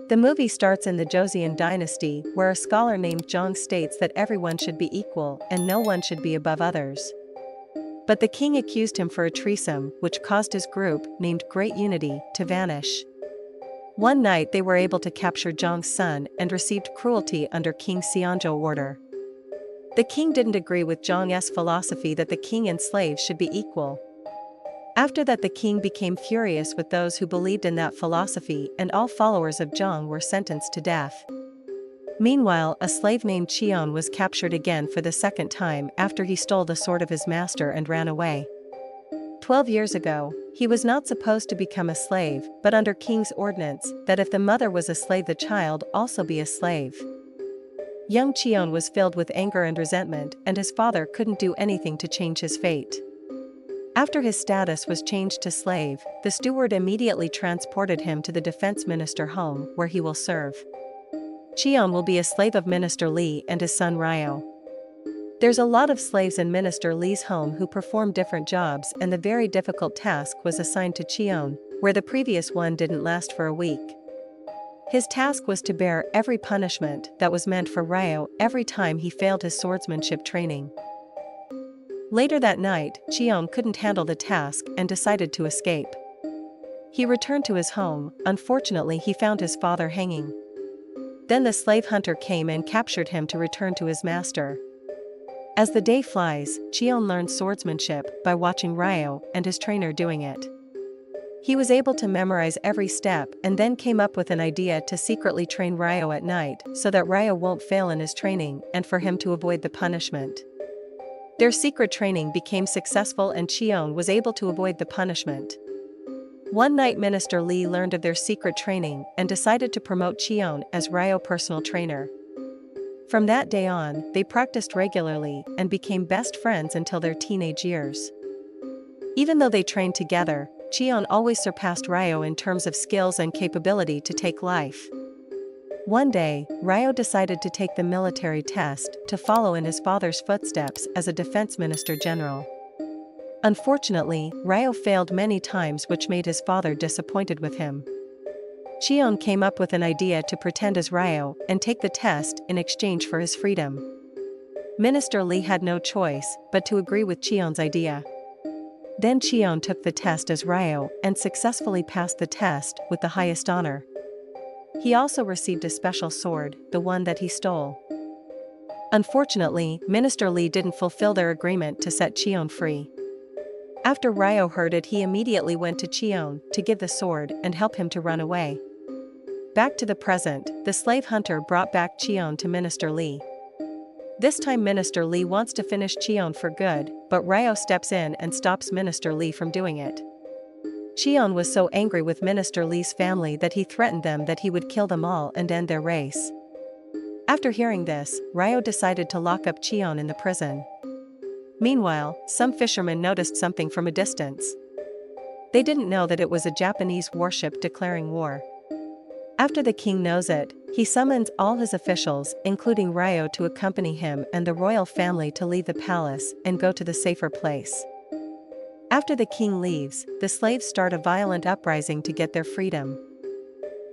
The movie starts in the Joseon Dynasty, where a scholar named Jong states that everyone should be equal and no one should be above others. But the king accused him for a treason, which caused his group, named Great Unity, to vanish. One night they were able to capture Jong's son and received cruelty under King Seonjo's order. The king didn't agree with Jong's philosophy that the king and slaves should be equal. After that, the king became furious with those who believed in that philosophy, and all followers of Jong were sentenced to death. Meanwhile, a slave named Cheon was captured again for the second time after he stole the sword of his master and ran away. 12 years ago, he was not supposed to become a slave, but under king's ordinance, that if the mother was a slave the child also be a slave. Young Cheon was filled with anger and resentment, and his father couldn't do anything to change his fate. After his status was changed to slave, the steward immediately transported him to the defense minister home, where he will serve. Cheon will be a slave of Minister Lee and his son Ryo. There's a lot of slaves in Minister Lee's home who perform different jobs, and the very difficult task was assigned to Cheon, where the previous one didn't last for a week. His task was to bear every punishment that was meant for Ryo every time he failed his swordsmanship training. Later that night, Cheon couldn't handle the task and decided to escape. He returned to his home. Unfortunately, he found his father hanging. Then the slave hunter came and captured him to return to his master. As the day flies, Cheon learned swordsmanship by watching Ryo and his trainer doing it. He was able to memorize every step and then came up with an idea to secretly train Ryo at night so that Ryo won't fail in his training and for him to avoid the punishment. Their secret training became successful and Cheon was able to avoid the punishment. One night Minister Lee learned of their secret training and decided to promote Cheon as Ryo personal trainer. From that day on, they practiced regularly and became best friends until their teenage years. Even though they trained together, Cheon always surpassed Ryo in terms of skills and capability to take life. One day, Ryo decided to take the military test to follow in his father's footsteps as a defense minister general. Unfortunately, Ryo failed many times, which made his father disappointed with him. Cheon came up with an idea to pretend as Ryo and take the test in exchange for his freedom. Minister Lee had no choice but to agree with Cheon's idea. Then Cheon took the test as Ryo and successfully passed the test with the highest honor. He also received a special sword, the one that he stole. Unfortunately, Minister Lee didn't fulfill their agreement to set Cheon free. After Ryo heard it, he immediately went to Cheon to give the sword and help him to run away. Back to the present, the slave hunter brought back Cheon to Minister Lee. This time Minister Lee wants to finish Cheon for good, but Ryo steps in and stops Minister Lee from doing it. Cheon was so angry with Minister Lee's family that he threatened them that he would kill them all and end their race. After hearing this, Ryo decided to lock up Cheon in the prison. Meanwhile, some fishermen noticed something from a distance. They didn't know that it was a Japanese warship declaring war. After the king knows it, he summons all his officials, including Ryo, to accompany him and the royal family to leave the palace and go to the safer place. After the king leaves, the slaves start a violent uprising to get their freedom.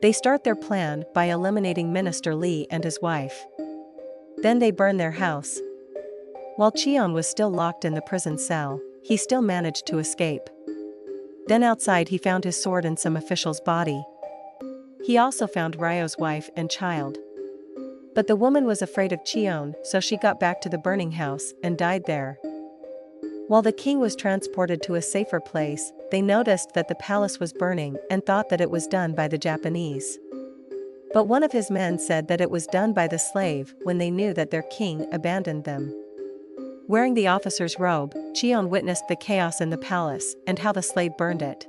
They start their plan by eliminating Minister Lee and his wife. Then they burn their house. While Cheon was still locked in the prison cell, he still managed to escape. Then outside he found his sword in some official's body. He also found Ryo's wife and child. But the woman was afraid of Cheon, so she got back to the burning house and died there. While the king was transported to a safer place, they noticed that the palace was burning and thought that it was done by the Japanese. But one of his men said that it was done by the slave when they knew that their king abandoned them. Wearing the officer's robe, Cheon witnessed the chaos in the palace and how the slave burned it.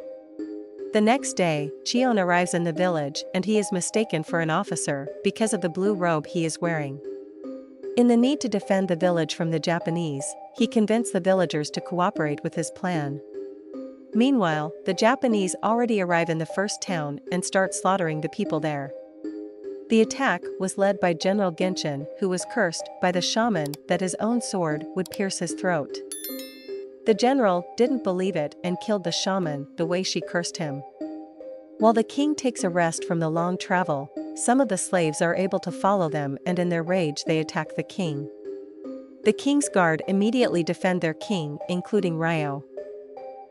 The next day, Cheon arrives in the village and he is mistaken for an officer because of the blue robe he is wearing. In the need to defend the village from the Japanese, he convinced the villagers to cooperate with his plan. Meanwhile, the Japanese already arrive in the first town and start slaughtering the people there. The attack was led by General Genshin, who was cursed by the shaman that his own sword would pierce his throat. The general didn't believe it and killed the shaman the way she cursed him. While the king takes a rest from the long travel, some of the slaves are able to follow them, and in their rage they attack the king. The king's guard immediately defend their king, including Ryo.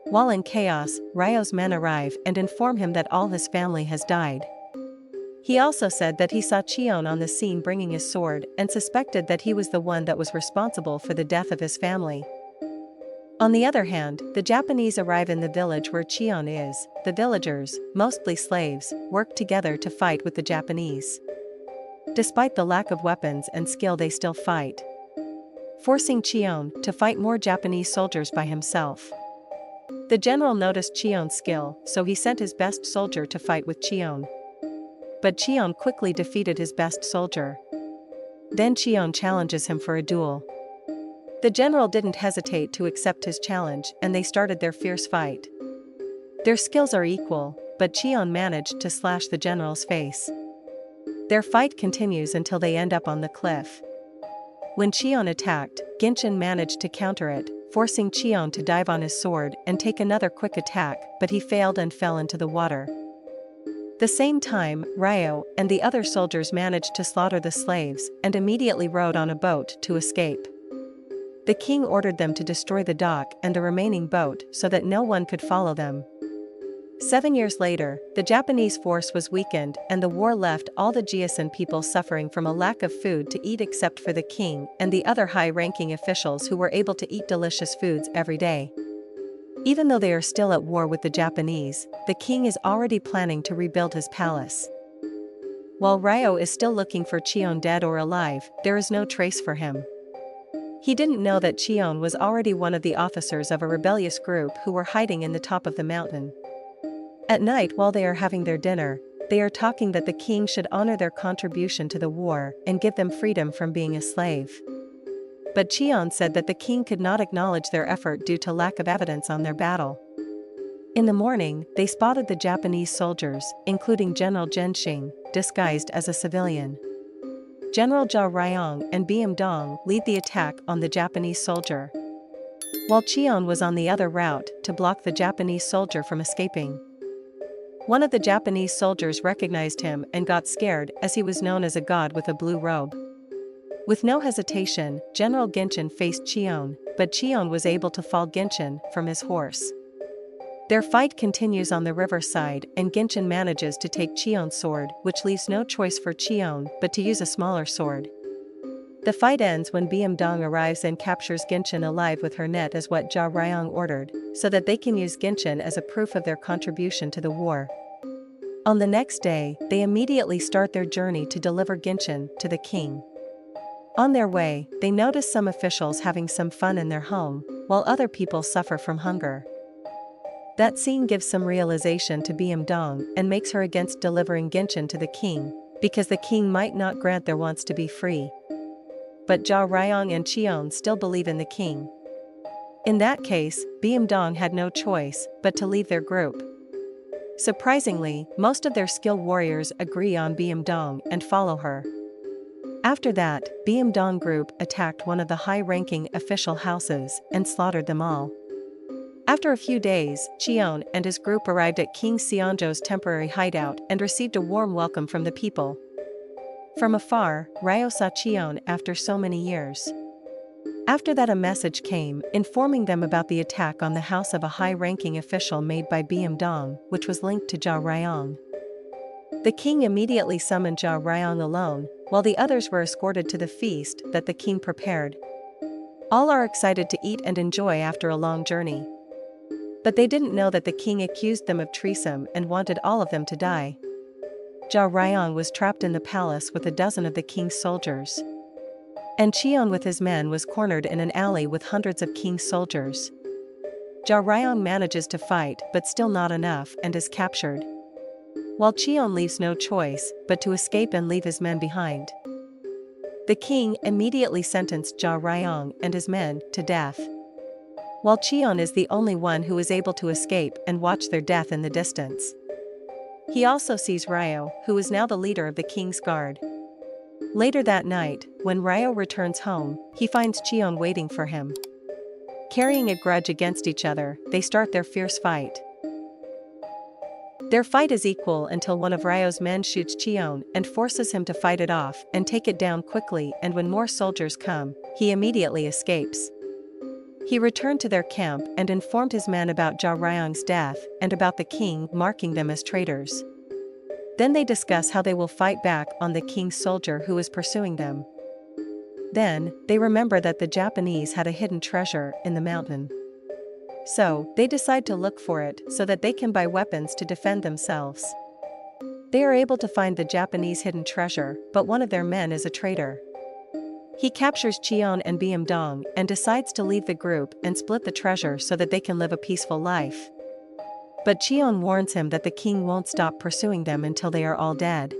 While in chaos, Ryo's men arrive and inform him that all his family has died. He also said that he saw Cheon on the scene bringing his sword and suspected that he was the one that was responsible for the death of his family. On the other hand, the Japanese arrive in the village where Cheon is. The villagers, mostly slaves, work together to fight with the Japanese. Despite the lack of weapons and skill, they still fight, forcing Cheon to fight more Japanese soldiers by himself. The general noticed Cheon's skill, so he sent his best soldier to fight with Cheon. But Cheon quickly defeated his best soldier. Then Cheon challenges him for a duel. The general didn't hesitate to accept his challenge, and they started their fierce fight. Their skills are equal, but Cheon managed to slash the general's face. Their fight continues until they end up on the cliff. When Cheon attacked, Genshin managed to counter it, forcing Cheon to dive on his sword and take another quick attack, but he failed and fell into the water. The same time, Ryo and the other soldiers managed to slaughter the slaves and immediately rowed on a boat to escape. The king ordered them to destroy the dock and the remaining boat so that no one could follow them. 7 years later, the Japanese force was weakened and the war left all the Joseon people suffering from a lack of food to eat except for the king and the other high-ranking officials who were able to eat delicious foods every day. Even though they are still at war with the Japanese, the king is already planning to rebuild his palace. While Ryo is still looking for Cheon dead or alive, there is no trace for him. He didn't know that Cheon was already one of the officers of a rebellious group who were hiding in the top of the mountain. At night, while they are having their dinner, they are talking that the king should honor their contribution to the war and give them freedom from being a slave. But Cheon said that the king could not acknowledge their effort due to lack of evidence on their battle. In the morning, they spotted the Japanese soldiers, including General Genshin, disguised as a civilian. General Jia Ryong and Beam Dong lead the attack on the Japanese soldier, while Cheon was on the other route to block the Japanese soldier from escaping. One of the Japanese soldiers recognized him and got scared, as he was known as a god with a blue robe. With no hesitation, General Genshin faced Cheon, but Cheon was able to fall Genshin from his horse. Their fight continues on the riverside and Genshin manages to take Cheon's sword, which leaves no choice for Cheon but to use a smaller sword. The fight ends when Beam Dong arrives and captures Genshin alive with her net as what Jia Ryong ordered, so that they can use Genshin as a proof of their contribution to the war. On the next day, they immediately start their journey to deliver Genshin to the king. On their way, they notice some officials having some fun in their home, while other people suffer from hunger. That scene gives some realization to Beam Dong and makes her against delivering Genshin to the king, because the king might not grant their wants to be free. But Jia Ryong and Cheon still believe in the king. In that case, Beam Dong had no choice but to leave their group. Surprisingly, most of their skilled warriors agree on Beam Dong and follow her. After that, Beam Dong group attacked one of the high-ranking official houses and slaughtered them all. After a few days, Cheon and his group arrived at King Seonjo's temporary hideout and received a warm welcome from the people. From afar, Ryo saw Cheon after so many years. After that, a message came informing them about the attack on the house of a high-ranking official made by Beam Dong, which was linked to Jia Ryong. The king immediately summoned Jia Ryong alone, while the others were escorted to the feast that the king prepared. All are excited to eat and enjoy after a long journey. But they didn't know that the king accused them of treason and wanted all of them to die. Jia Ryong was trapped in the palace with a dozen of the king's soldiers. And Cheon with his men was cornered in an alley with hundreds of king's soldiers. Jia Ryong manages to fight but still not enough and is captured. While Cheon leaves no choice but to escape and leave his men behind. The king immediately sentenced Jia Ryong and his men to death. While Cheon is the only one who is able to escape and watch their death in the distance. He also sees Ryo, who is now the leader of the king's guard. Later that night, when Ryo returns home, he finds Cheon waiting for him. Carrying a grudge against each other, they start their fierce fight. Their fight is equal until one of Ryo's men shoots Cheon and forces him to fight it off and take it down quickly, and when more soldiers come, he immediately escapes. He returned to their camp and informed his men about Ja Ryong's death and about the king, marking them as traitors. Then they discuss how they will fight back on the king's soldier who is pursuing them. Then, they remember that the Japanese had a hidden treasure in the mountain. So, they decide to look for it so that they can buy weapons to defend themselves. They are able to find the Japanese hidden treasure, but one of their men is a traitor. He captures Cheon and Beomdong and decides to leave the group and split the treasure so that they can live a peaceful life. But Cheon warns him that the king won't stop pursuing them until they are all dead.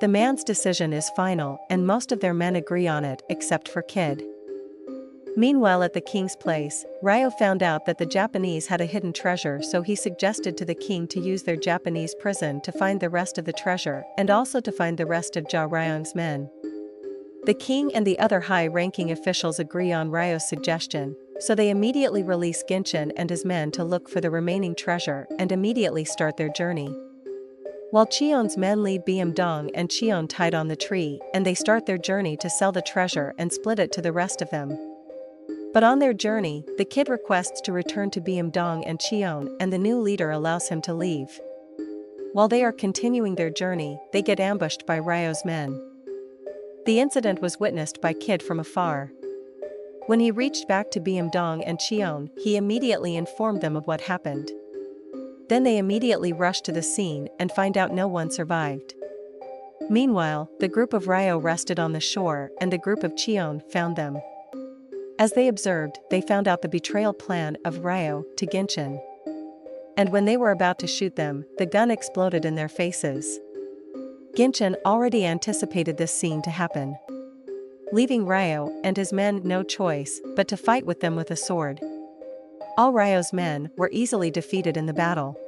The man's decision is final and most of their men agree on it except for Kid. Meanwhile, at the king's place, Ryo found out that the Japanese had a hidden treasure, so he suggested to the king to use their Japanese prison to find the rest of the treasure and also to find the rest of Ja Ryong's men. The king and the other high-ranking officials agree on Ryo's suggestion, so they immediately release Genshin and his men to look for the remaining treasure and immediately start their journey. While Cheon's men leave Beomdong and Cheon tied on the tree, and they start their journey to sell the treasure and split it to the rest of them. But on their journey, the kid requests to return to Beomdong and Cheon, and the new leader allows him to leave. While they are continuing their journey, they get ambushed by Ryo's men. The incident was witnessed by Kid from afar. When he reached back to Beomdong and Cheon, he immediately informed them of what happened. Then they immediately rush to the scene and find out no one survived. Meanwhile, the group of Ryo rested on the shore and the group of Cheon found them. As they observed, they found out the betrayal plan of Ryo to Genshin. And when they were about to shoot them, the gun exploded in their faces. Genshin already anticipated this scene to happen, leaving Ryo and his men no choice but to fight with them with a sword. All Ryo's men were easily defeated in the battle,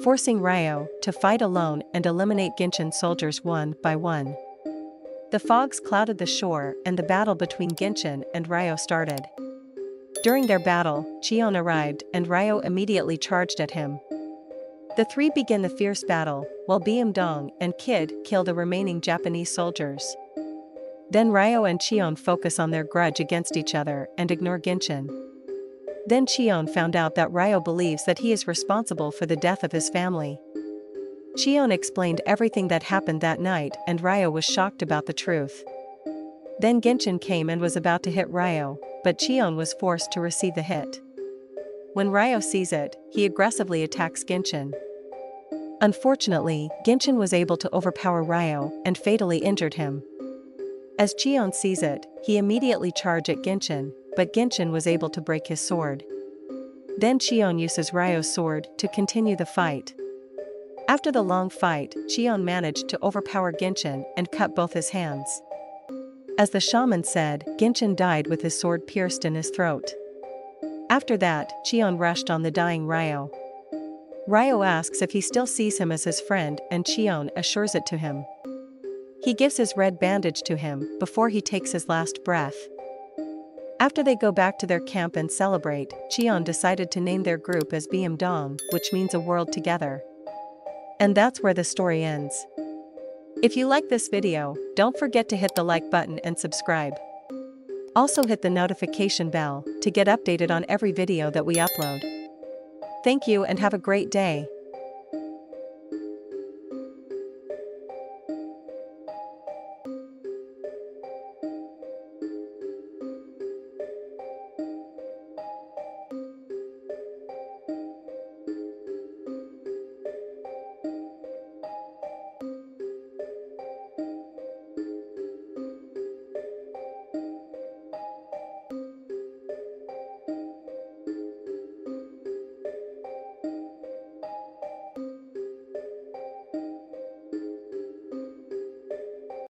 forcing Ryo to fight alone and eliminate Genshin's soldiers one by one. The fogs clouded the shore and the battle between Genshin and Ryo started. During their battle, Cheon arrived and Ryo immediately charged at him. The three begin the fierce battle, while Beomdong and Kid kill the remaining Japanese soldiers. Then Ryo and Cheon focus on their grudge against each other and ignore Genshin. Then Cheon found out that Ryo believes that he is responsible for the death of his family. Cheon explained everything that happened that night and Ryo was shocked about the truth. Then Genshin came and was about to hit Ryo, but Cheon was forced to receive the hit. When Ryo sees it, he aggressively attacks Genshin. Unfortunately, Genshin was able to overpower Ryo and fatally injured him. As Cheon sees it, he immediately charged at Genshin, but Genshin was able to break his sword. Then Cheon uses Ryo's sword to continue the fight. After the long fight, Cheon managed to overpower Genshin and cut both his hands. As the shaman said, Genshin died with his sword pierced in his throat. After that, Cheon rushed on the dying Ryo. Ryo asks if he still sees him as his friend and Cheon assures it to him. He gives his red bandage to him before he takes his last breath. After they go back to their camp and celebrate, Cheon decided to name their group as Beomdong, which means a world together. And that's where the story ends. If you like this video, don't forget to hit the like button and subscribe. Also hit the notification bell to get updated on every video that we upload. Thank you and have a great day.